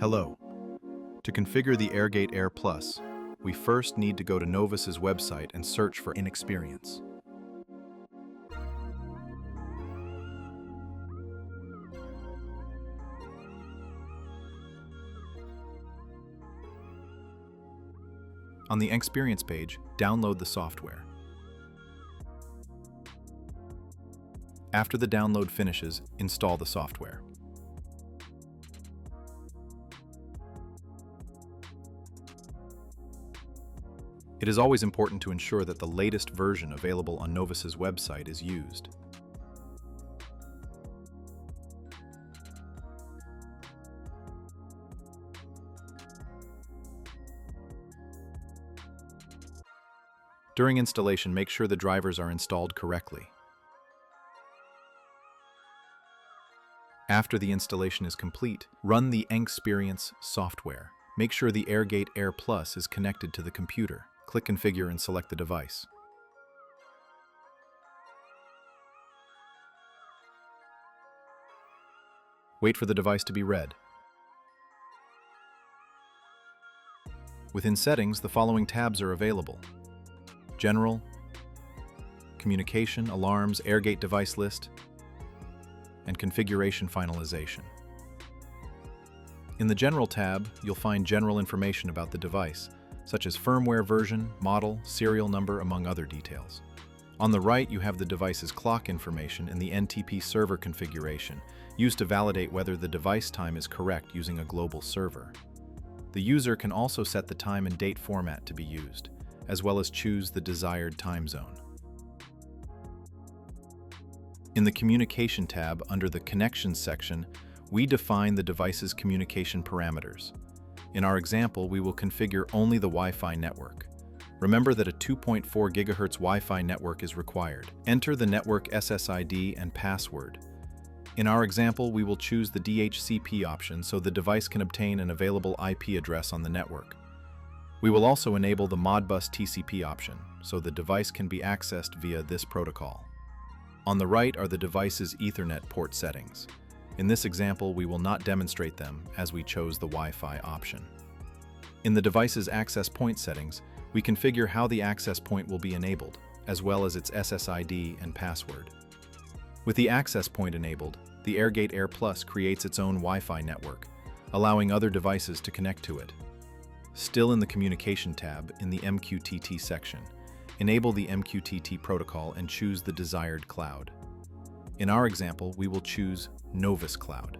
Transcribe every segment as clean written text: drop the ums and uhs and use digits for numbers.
Hello. To configure the AirGate Air Plus, we first need to go to Novus's website and search for Inexperience. On the Experience page, download the software. After the download finishes, install the software. It is always important to ensure that the latest version available on Novus's website is used. During installation, make sure the drivers are installed correctly. After the installation is complete, run the Experience software. Make sure the AirGate Air Plus is connected to the computer. Click Configure and select the device. Wait for the device to be read. Within Settings, the following tabs are available: General, Communication, Alarms, AirGate Device List, and Configuration Finalization. In the General tab, you'll find general information about the device, such as firmware version, model, serial number, among other details. On the right, you have the device's clock information and the NTP server configuration, used to validate whether the device time is correct using a global server. The user can also set the time and date format to be used, as well as choose the desired time zone. In the Communication tab, under the Connections section, we define the device's communication parameters. In our example, we will configure only the Wi-Fi network. Remember that a 2.4 GHz Wi-Fi network is required. Enter the network SSID and password. In our example, we will choose the DHCP option so the device can obtain an available IP address on the network. We will also enable the Modbus TCP option, so the device can be accessed via this protocol. On the right are the device's Ethernet port settings. In this example, we will not demonstrate them as we chose the Wi-Fi option. In the device's access point settings, we configure how the access point will be enabled, as well as its SSID and password. With the access point enabled, the AirGate Air Plus creates its own Wi-Fi network, allowing other devices to connect to it. Still in the Communication tab, in the MQTT section, enable the MQTT protocol and choose the desired cloud. In our example, we will choose Novus Cloud.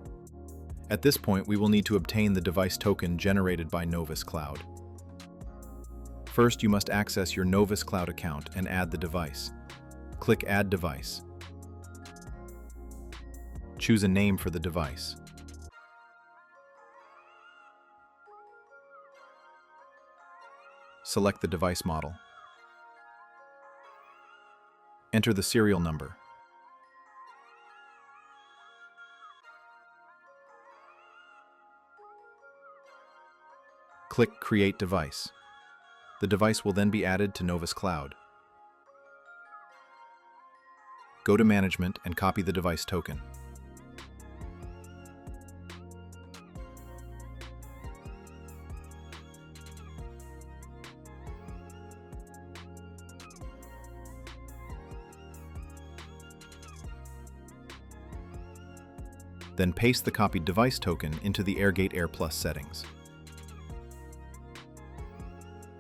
At this point, we will need to obtain the device token generated by Novus Cloud. First, you must access your Novus Cloud account and add the device. Click Add Device. Choose a name for the device. Select the device model. Enter the serial number. Click Create Device. The device will then be added to Novus Cloud. Go to Management and copy the device token. Then paste the copied device token into the AirGate Air Plus settings.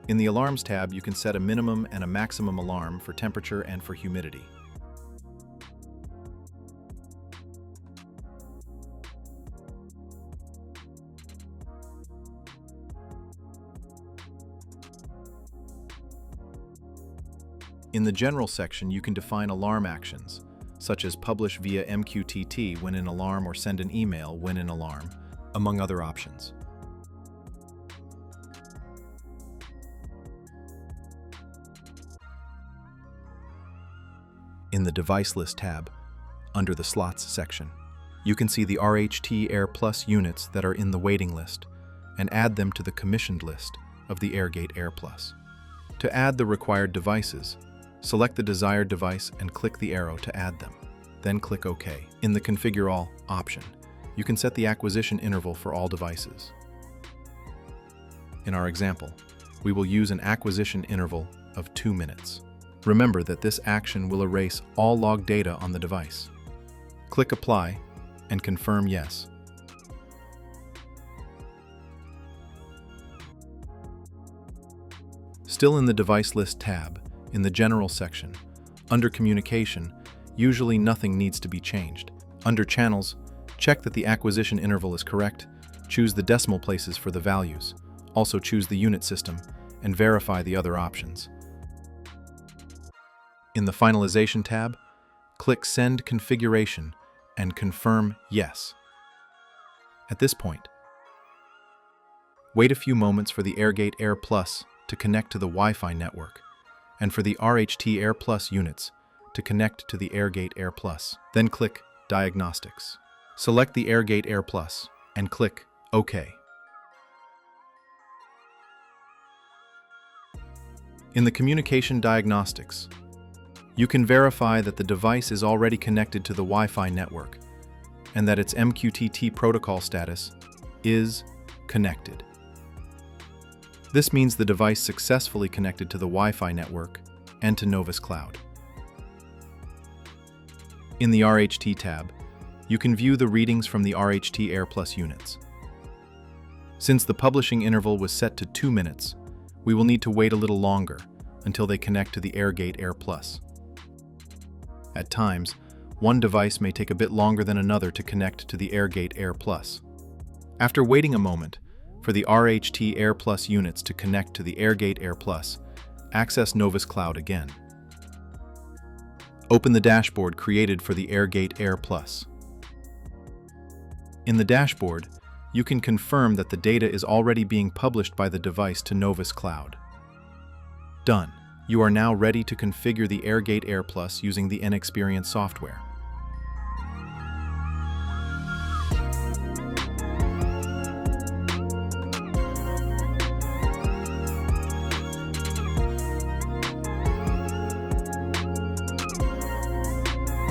In the Alarms tab, you can set a minimum and a maximum alarm for temperature and for humidity. In the General section, you can define alarm actions, such as publish via MQTT when in alarm or send an email when in alarm, among other options. In the Device List tab, under the Slots section, you can see the RHT Air Plus units that are in the waiting list and add them to the commissioned list of the AirGate Air Plus. To add the required devices, select the desired device and click the arrow to add them. Then click OK. In the Configure All option, you can set the acquisition interval for all devices. In our example, we will use an acquisition interval of 2 minutes. Remember that this action will erase all log data on the device. Click Apply and confirm Yes. Still in the Device List tab, in the General section, under Communication, usually nothing needs to be changed. Under Channels, check that the acquisition interval is correct, choose the decimal places for the values, also choose the unit system, and verify the other options. In the Finalization tab, click Send Configuration and confirm Yes. At this point, wait a few moments for the AirGate Air Plus to connect to the Wi-Fi network, and for the RHT Air Plus units to connect to the AirGate Air Plus. Then click Diagnostics. Select the AirGate Air Plus and click OK. In the Communication Diagnostics, you can verify that the device is already connected to the Wi-Fi network and that its MQTT protocol status is connected. This means the device successfully connected to the Wi-Fi network and to Novus Cloud. In the RHT tab, you can view the readings from the RHT Air Plus units. Since the publishing interval was set to 2 minutes, we will need to wait a little longer until they connect to the AirGate Air Plus. At times, one device may take a bit longer than another to connect to the AirGate Air Plus. After waiting a moment for the RHT Air Plus units to connect to the AirGate Air Plus, access Novus Cloud again. Open the dashboard created for the AirGate Air Plus. In the dashboard, you can confirm that the data is already being published by the device to Novus Cloud. Done. You are now ready to configure the AirGate Air Plus using the N-Experience software.